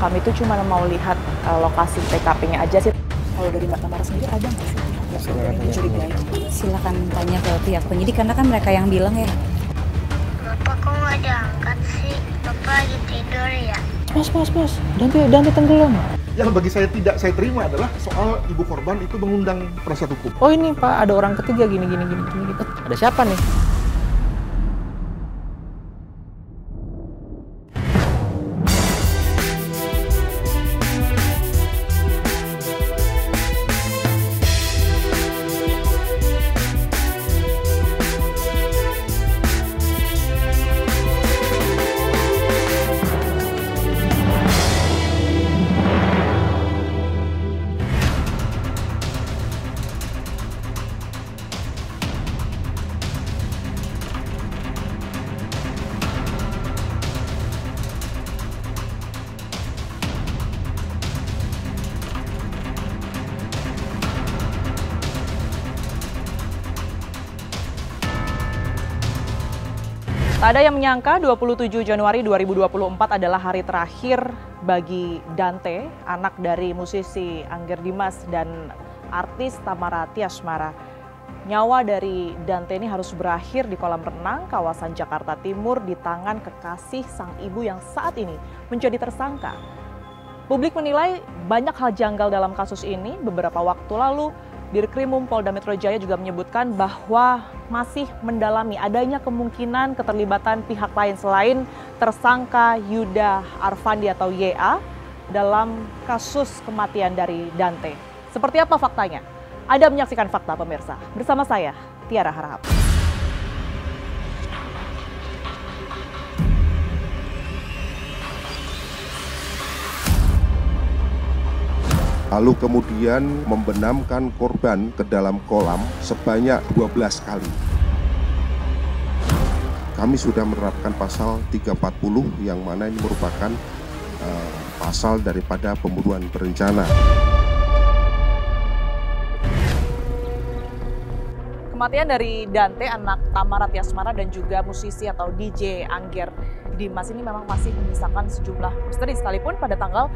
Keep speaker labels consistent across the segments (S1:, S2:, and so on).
S1: Kami tuh cuma mau lihat lokasi TKP-nya aja sih. Kalau dari Mbak Tamara sendiri ada nggak sih yang mencurigai?
S2: Silakan tanya ke pihak penyidik karena kan mereka yang bilang ya.
S3: Bapak kok nggak diangkat sih? Bapak lagi tidur ya?
S1: Mas, Dante tenggelam.
S4: Yang bagi saya tidak saya terima adalah soal ibu korban itu mengundang penasihat hukum.
S1: Oh ini Pak, ada orang ketiga gini gitu. Ada siapa nih? Tak ada yang menyangka 27 Januari 2024 adalah hari terakhir bagi Dante, anak dari musisi Angger Dimas dan artis Tamara Tiasmara. Nyawa dari Dante ini harus berakhir di kolam renang kawasan Jakarta Timur di tangan kekasih sang ibu yang saat ini menjadi tersangka. Publik menilai banyak hal janggal dalam kasus ini. Beberapa waktu lalu Dirkrimum Polda Metro Jaya juga menyebutkan bahwa masih mendalami adanya kemungkinan keterlibatan pihak lain selain tersangka Yuda Arfandi atau YA dalam kasus kematian dari Dante. Seperti apa faktanya? Anda menyaksikan Fakta pemirsa. Bersama saya, Tiara Harahap.
S5: Lalu kemudian membenamkan korban ke dalam kolam sebanyak 12 kali. Kami sudah menerapkan pasal 340 yang mana ini merupakan pasal daripada pembunuhan berencana.
S1: Kematian dari Dante, anak Tamara Tiasmara dan juga musisi atau DJ Angger Dimas ini memang masih menyisakan sejumlah misteri, sekalipun pada tanggal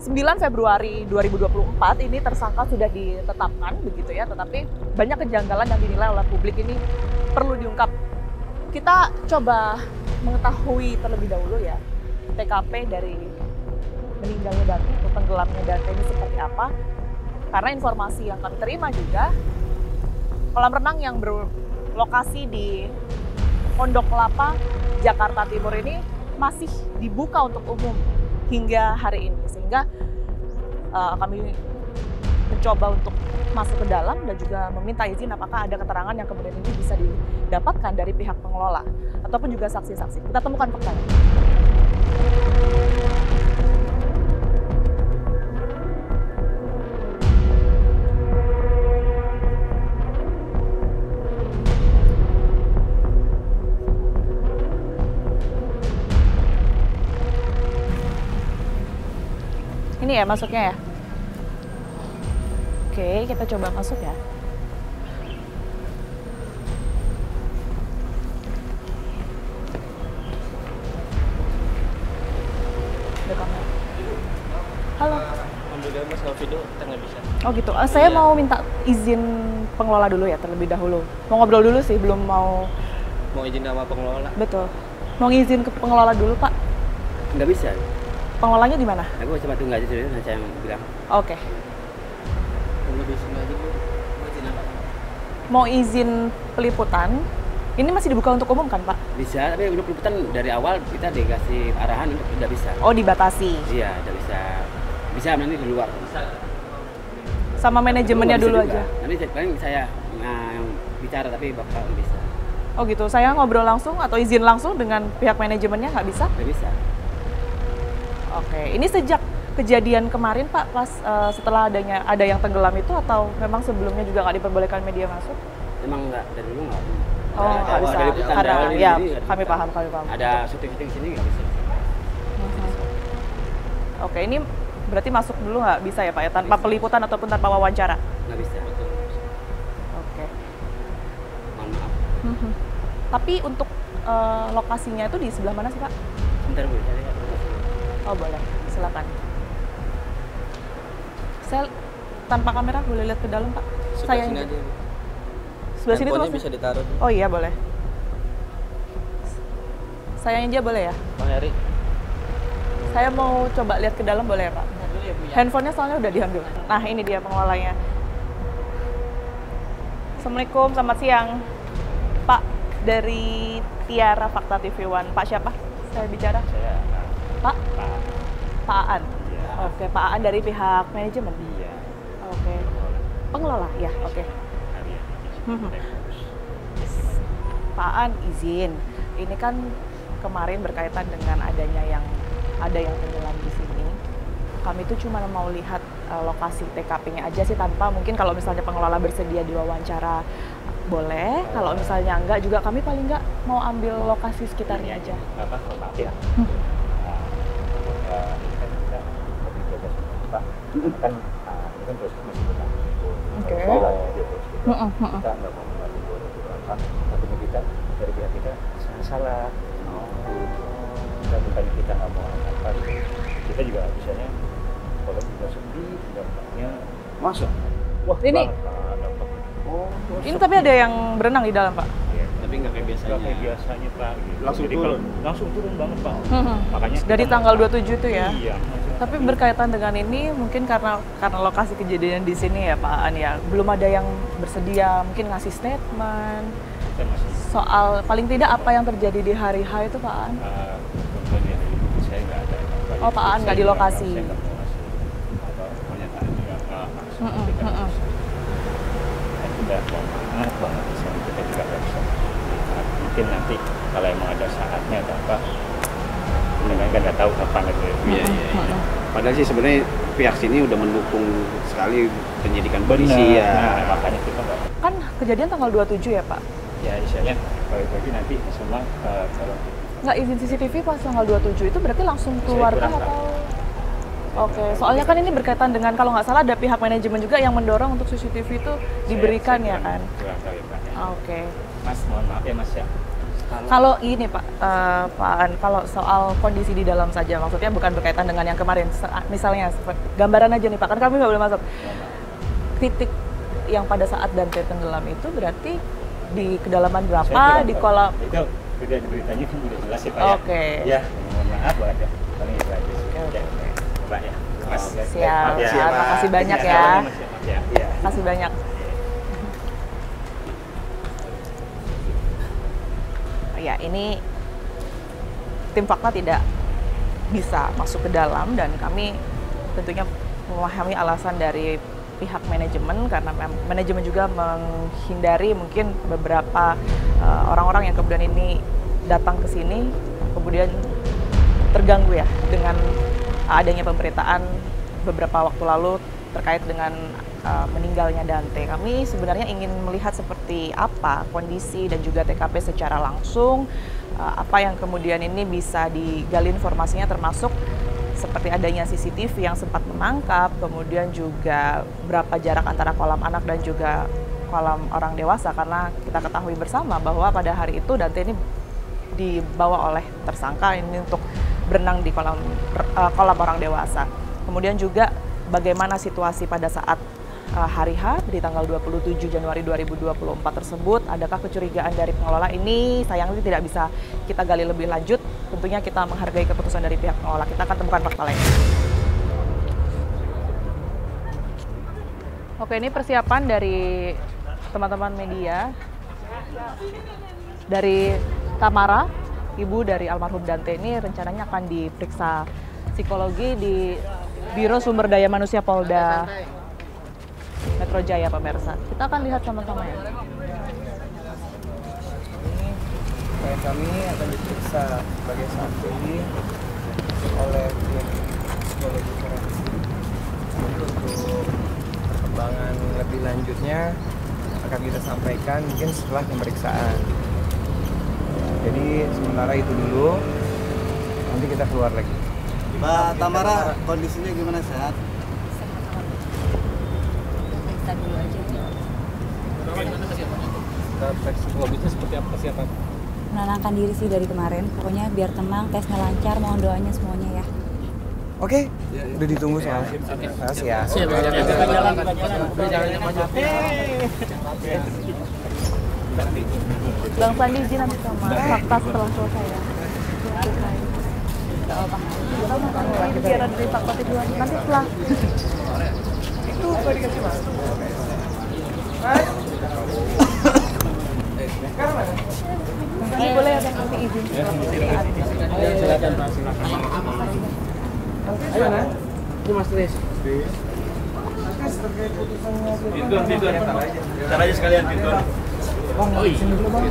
S1: 9 Februari 2024 ini tersangka sudah ditetapkan begitu ya, tetapi banyak kejanggalan yang dinilai oleh publik ini perlu diungkap. Kita coba mengetahui terlebih dahulu ya TKP dari meninggalnya Dante atau tenggelamnya Dante ini seperti apa. Karena informasi yang kami terima juga, kolam renang yang berlokasi di Pondok Kelapa, Jakarta Timur ini masih dibuka untuk umum hingga hari ini, sehingga kami mencoba untuk masuk ke dalam dan juga meminta izin apakah ada keterangan yang kemudian ini bisa didapatkan dari pihak pengelola ataupun juga saksi-saksi. Kita temukan faktanya. Ini ya masuknya ya. Oke, kita coba masuk ya. Ada kamera. Halo.
S6: Alhamdulillah Mas, kalau video kita nggak bisa.
S1: Oh gitu. Saya mau minta izin pengelola dulu ya terlebih dahulu. Mau ngobrol dulu sih, belum mau.
S6: Mau izin sama pengelola?
S1: Betul. Mau ngizin ke pengelola dulu Pak.
S6: Nggak bisa.
S1: Pengelolanya di mana?
S6: Aku cuma tunggu aja dulu, saya yang bilang.
S1: Oke.
S6: Tunggu di sini aja Bu. Mau izin apa?
S1: Mau izin peliputan. Ini masih dibuka untuk umum kan Pak?
S6: Bisa, tapi untuk peliputan dari awal kita dikasih arahan untuk tidak bisa.
S1: Oh dibatasi.
S6: Iya, tidak bisa. Bisa nanti di luar. Bisa.
S1: Sama manajemennya
S6: Bisa
S1: dulu
S6: juga.
S1: aja.
S6: Nanti paling saya yang bicara, tapi bakal bisa.
S1: Oh gitu. Saya ngobrol langsung atau izin langsung dengan pihak manajemennya nggak bisa?
S6: Nggak bisa.
S1: Oke, ini sejak kejadian kemarin Pak, pas setelah ada yang tenggelam itu atau memang sebelumnya juga nggak diperbolehkan media masuk?
S6: Emang nggak, dari dulu nggak.
S1: Oh nggak bisa,
S6: ada liputan,
S1: karena
S6: dari awal
S1: ya
S6: ini nggak
S1: kami
S6: bisa.
S1: paham.
S6: Ada syuting-syuting sini nggak bisa.
S1: Oke, ini berarti masuk dulu nggak bisa ya Pak ya, tanpa peliputan ataupun tanpa wawancara?
S6: Nggak bisa.
S1: Oke.
S6: Mohon maaf.
S1: Tapi untuk lokasinya itu di sebelah mana sih Pak?
S6: Bentar Bu, cari.
S1: Oh boleh. silakan. Saya tanpa kamera boleh lihat ke dalam, Pak? Saya
S6: sini aja.
S1: Sebelah sini tuh
S6: Handphonenya
S1: maksudnya?
S6: bisa ditaruh.
S1: Oh iya, boleh. Saya aja boleh ya?
S6: Bang Heri.
S1: Saya mau coba lihat ke dalam boleh ya, Pak?
S6: Bentar dulu ya, Bu ya.
S1: Handphonenya soalnya udah diambil. Nah, ini dia pengelolanya. Assalamualaikum, selamat siang. Pak, dari Tiara Fakta TV One. Pak siapa? Saya bicara.
S7: Saya
S1: Pak? Pak Aan.
S7: Iya.
S1: Oke, Pak Aan dari pihak manajemen.
S7: Iya.
S1: Oke. Pengelola, ya. Oke. Pak Aan izin. Ini kan kemarin berkaitan dengan ada yang tenggelam di sini. Kami itu cuma mau lihat lokasi TKP-nya aja sih, tanpa mungkin kalau misalnya pengelola bersedia diwawancara boleh. Kalau misalnya enggak juga kami paling enggak mau ambil lokasi sekitarnya aja.
S7: Apa? Maaf ya. Ini kan kita lebih bebas Pak. Kan ini kan terus masih berlangsung.
S1: Oke.
S7: Kita nggak mau mengganggu apa. Tapi kita dari pihak kita salah. Kita bukan kita nggak mau apa. Kita juga bisanya kalau juga sepi, dampaknya masuk. Wah,
S1: Ini-
S7: banget, Pak, dampaknya. Oh,
S1: Ini tapi ada yang berenang di dalam, Pak.
S7: Iya.
S6: Tapi nggak kayak biasanya.
S7: Nggak kayak biasanya Pak. Gitu.
S4: Langsung
S7: Jadi
S4: turun?
S7: langsung turun banget Pak. Makanya
S1: Dari
S7: kita
S1: tanggal
S7: mau-
S1: 27 itu ya.
S7: Iya.
S1: Tapi berkaitan dengan ini mungkin karena lokasi kejadian di sini ya, Pak Aan ya. Belum ada yang bersedia mungkin ngasih statement
S7: Kita masih
S1: soal paling tidak apa yang terjadi di hari H itu, Pak Aan.
S7: kemudian ya, saya nggak ada.
S1: Oh, Pak Aan nggak di lokasi.
S7: Saya nggak mau ngasih apa pernyataan juga langsung. Kita nggak bisa. Saya sudah mohon maaf banget di sini. Kita juga nggak bisa. Mungkin nanti kalau emang ada saatnya atau apa, kita kan nggak tahu kapan gitu.
S6: Iya. Padahal sih sebenarnya pihak sini udah mendukung sekali penyidikan polisi ya.
S7: Nah, makanya kita nggak.
S1: Kan kejadian tanggal 27 ya, Pak?
S7: Ya istilahnya balik lagi nanti semua kalau
S1: Nggak izin CCTV pas tanggal 27 itu berarti langsung keluarkan
S7: kurang
S1: atau? Oke, soalnya kan ini berkaitan dengan kalau nggak salah ada pihak manajemen juga yang mendorong untuk CCTV itu diberikan ya kan?
S7: Kurang tahu ya Pak.
S1: Oke.
S7: Mas mohon maaf ya Mas ya.
S1: Kalau ini Pak, Pak Aan, kalau soal kondisi di dalam saja, maksudnya bukan berkaitan dengan yang kemarin. Misalnya gambaran aja nih Pak, kan kami nggak boleh masuk. Titik yang pada saat Dante tenggelam itu berarti di kedalaman berapa?
S7: Saya
S1: Di
S7: kurang
S1: kolam?
S7: tahu. Itu udah beritanya kan udah jelas ya Pak ya.
S1: Oke.
S7: Ya, mohon maaf banget ya. Paling itu aja sih.
S1: Oke.
S7: Ya, Pak ya. Mas.
S1: Siap.
S7: Maaf ya.
S1: Terima kasih banyak
S7: Iya,
S1: ya.
S7: Mas ya. Mas ya. Iya.
S1: Terima kasih banyak. Ya, ini tim fakta tidak bisa masuk ke dalam dan kami tentunya memahami alasan dari pihak manajemen karena manajemen juga menghindari mungkin beberapa orang-orang yang kemudian ini datang ke sini kemudian terganggu ya dengan adanya pemberitaan beberapa waktu lalu terkait dengan meninggalnya Dante. Kami sebenarnya ingin melihat seperti apa kondisi dan juga TKP secara langsung, apa yang kemudian ini bisa digali informasinya termasuk seperti adanya CCTV yang sempat menangkap, kemudian juga berapa jarak antara kolam anak dan juga kolam orang dewasa, karena kita ketahui bersama bahwa pada hari itu Dante ini dibawa oleh tersangka ini untuk berenang di kolam orang dewasa. Kemudian juga bagaimana situasi pada saat hari H di tanggal 27 Januari 2024 tersebut, adakah kecurigaan dari pengelola ini? Sayangnya tidak bisa kita gali lebih lanjut, tentunya kita menghargai keputusan dari pihak pengelola, kita akan temukan fakta lain. Oke, ini persiapan dari teman-teman media, dari Tamara, ibu dari almarhum Dante ini rencananya akan diperiksa psikologi di Biro Sumber Daya Manusia Polda Metro Jaya, pemirsa. Kita akan lihat sama-sama ya.
S8: Klien kami akan diperiksa sebagai saksi oleh tim psikologi forensik. Untuk perkembangan lebih lanjutnya akan kita sampaikan mungkin setelah pemeriksaan. Jadi sementara itu dulu, nanti kita keluar lagi.
S9: Mbak Tamara, kondisinya gimana, sehat?
S2: Periksa dulu aja.
S7: Psikologisnya seperti apa persiapan?
S2: Menenangkan diri sih dari kemarin. Pokoknya biar tenang, tesnya lancar, mohon doanya semuanya ya.
S8: Oke, udah ditunggu soalnya. Makasih ya.
S1: Bang Sandi izin nanti sama fakta setelah selesai ya. Gak apa-apa. Biar ada dari fakta itu lagi. Nanti setelah itu boleh dikasih mas. Ini boleh ada nanti izin.
S8: Silakan. Ayo Nah. Ini Mas Tris. Terkait putusannya Fitur. Ntar aja sekalian Fitur. Bang, sini dulu Bang.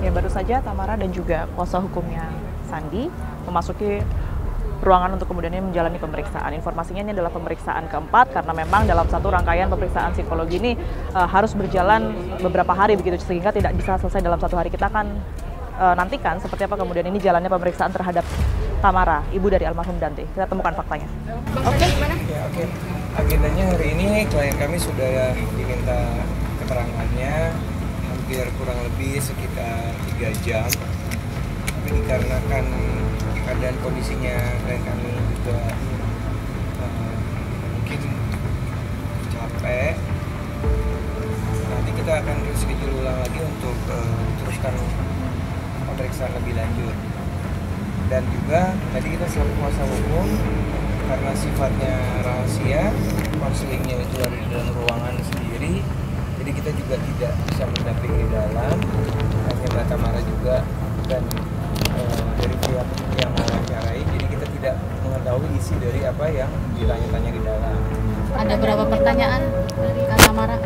S1: Ya baru saja Tamara dan juga kuasa hukumnya Sandi memasuki ruangan untuk kemudian menjalani pemeriksaan. Informasinya ini adalah pemeriksaan keempat karena memang dalam satu rangkaian pemeriksaan psikologi ini harus berjalan beberapa hari begitu sehingga tidak bisa selesai dalam satu hari. Kita akan nantikan seperti apa kemudian ini jalannya pemeriksaan terhadap Tamara, ibu dari almarhum Dante. Kita temukan faktanya.
S8: Oke. Ya, oke. Agendanya hari ini klien kami sudah diminta keterangannya hampir kurang lebih sekitar 3 jam. Tapi dikarenakan keadaan kondisinya klien kami juga mungkin capek, nanti kita akan reschedule ulang lagi untuk teruskan pemeriksaan lebih lanjut. Dan juga tadi kita selaku kuasa hukum karena sifatnya rahasia, konselingnya itu ada di dalam ruangan sendiri, jadi kita juga tidak bisa mendampingi di dalam, hanya Mbak Tamara juga dan dari pihak yang mewawancarai, jadi kita tidak mengetahui isi dari apa yang ditanya-tanya di dalam.
S2: Ada berapa pertanyaan dari Kak Tamara?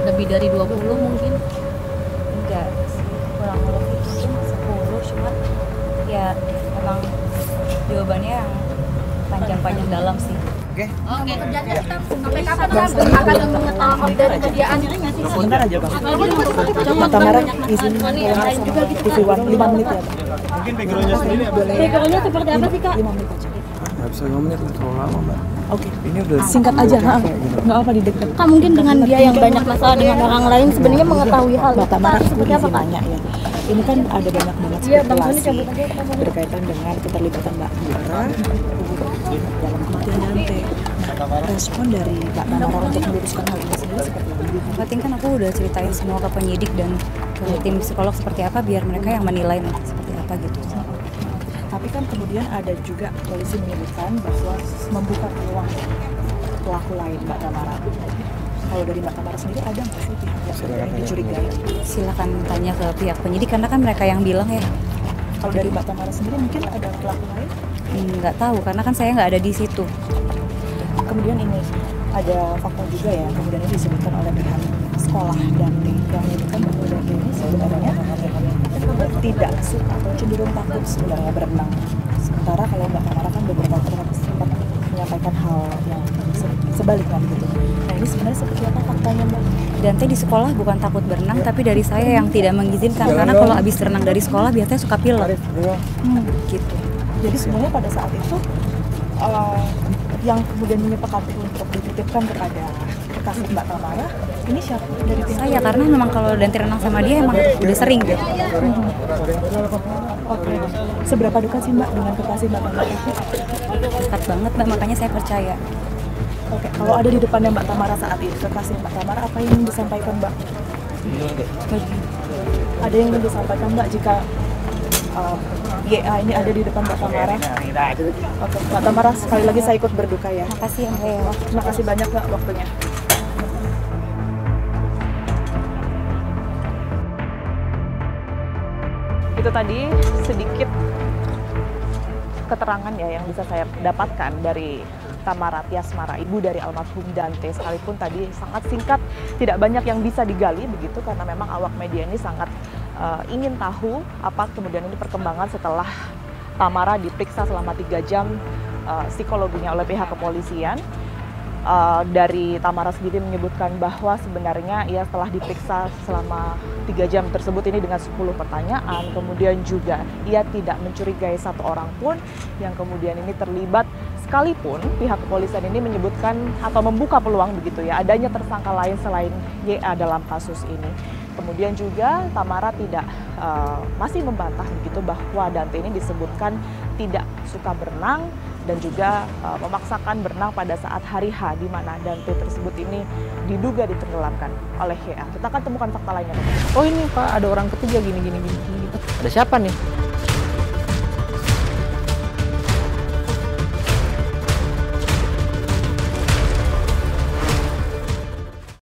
S2: Lebih dari 20 mungkin? Enggak, kurang lebih 10, cuma ya memang jawabannya yang panjang-panjang dalam sih.
S8: Oke.
S2: Oke, kerjanya kita sampai kapan akan mengetahui dari kejadian ini nggak sih?
S1: Sebentar aja Bang. Mbak Tamara izin sama TV One 5 menit ya.
S4: Mungkin background-nya sendiri boleh.
S2: Background-nya seperti apa sih Kak?
S1: 5 menit aja.
S8: Nggak bisa 5 menit, terlalu lama Mbak.
S1: Oke.
S8: Ini udah
S1: Singkat aja, nggak apa di dekat.
S2: Kak mungkin dengan dia yang banyak masalah dengan orang lain sebenarnya mengetahui hal
S1: Mbak Tamara
S2: seperti apa Kak?
S1: tanya ya. Ini kan ada banyak banget spekulasi berkaitan dengan keterlibatan Mbak Tamara dalam kematian Dante. Respon dari Mbak Tamara untuk meluruskan hal ini sendiri seperti apa?
S2: Yang penting kan aku udah ceritain semua ke penyidik dan ke tim psikolog seperti apa biar mereka yang menilai nanti seperti apa gitu.
S1: Tapi kan kemudian ada juga polisi menyebutkan bahwa membuka peluang pelaku lain Mbak Tamara. Kalau dari Mbak Tamara sendiri ada nggak sih pihak yang dicurigai?
S2: Silakan tanya ke pihak penyidik karena kan mereka yang bilang ya.
S1: Kalau dari Mbak Tamara sendiri mungkin ada pelaku lain?
S2: Nggak tahu karena kan saya nggak ada di situ.
S1: Kemudian ini ada fakta juga ya, kemudian ini disebutkan oleh pihak sekolah dan yang menyebutkan bahwa Dante ini sebenarnya tidak suka atau cenderung takut sebenarnya berenang. Sementara kalau Mbak Tamara kan beberapa kali sempat menyampaikan hal yang sebaliknya gitu. Nah ini sebenarnya seperti apa faktanya Mbak?
S2: Dante di sekolah bukan takut berenang tapi dari saya yang tidak mengizinkan karena kalau habis renang dari sekolah biasanya suka pilek. Gitu.
S1: Jadi sebenarnya pada saat itu yang kemudian menyepakati untuk dititipkan kepada kekasih Mbak Tamara ini siapa dari pihak
S2: Saya karena memang kalau Dante renang sama dia emang udah sering gitu.
S1: Oke. Seberapa dekat sih Mbak dengan kekasih Mbak Tamara itu?
S2: Dekat banget Mbak, makanya saya percaya.
S1: Oke. Kalau ada di depannya Mbak Tamara saat itu kekasih Mbak Tamara apa yang ingin disampaikan Mbak? Ada yang ingin disampaikan Mbak jika YA ini ada di depan Mbak Tamara? Oke, Mbak Tamara sekali lagi saya ikut berduka ya.
S2: Makasih Mbak ya.
S1: Terima kasih banyak Mbak waktunya. Itu tadi sedikit keterangan ya yang bisa saya dapatkan dari Tamara Tiasmara, ibu dari almarhum Dante. Sekalipun tadi sangat singkat, tidak banyak yang bisa digali begitu karena memang awak media ini sangat ingin tahu apa kemudian ini perkembangan setelah Tamara diperiksa selama 3 jam psikologinya oleh pihak kepolisian. Dari Tamara sendiri menyebutkan bahwa sebenarnya ia setelah diperiksa selama 3 jam tersebut ini dengan 10 pertanyaan, kemudian juga ia tidak mencurigai satu orang pun yang kemudian ini terlibat, sekalipun pihak kepolisian ini menyebutkan atau membuka peluang begitu ya adanya tersangka lain selain YA dalam kasus ini. Kemudian juga Tamara masih membantah begitu bahwa Dante ini disebutkan tidak suka berenang dan juga memaksakan berenang pada saat hari H, di mana Dante tersebut ini diduga ditenggelamkan oleh YA. Kita akan temukan fakta lainnya.
S10: Oh ini Pak, ada orang ketiga gini. Ada siapa nih?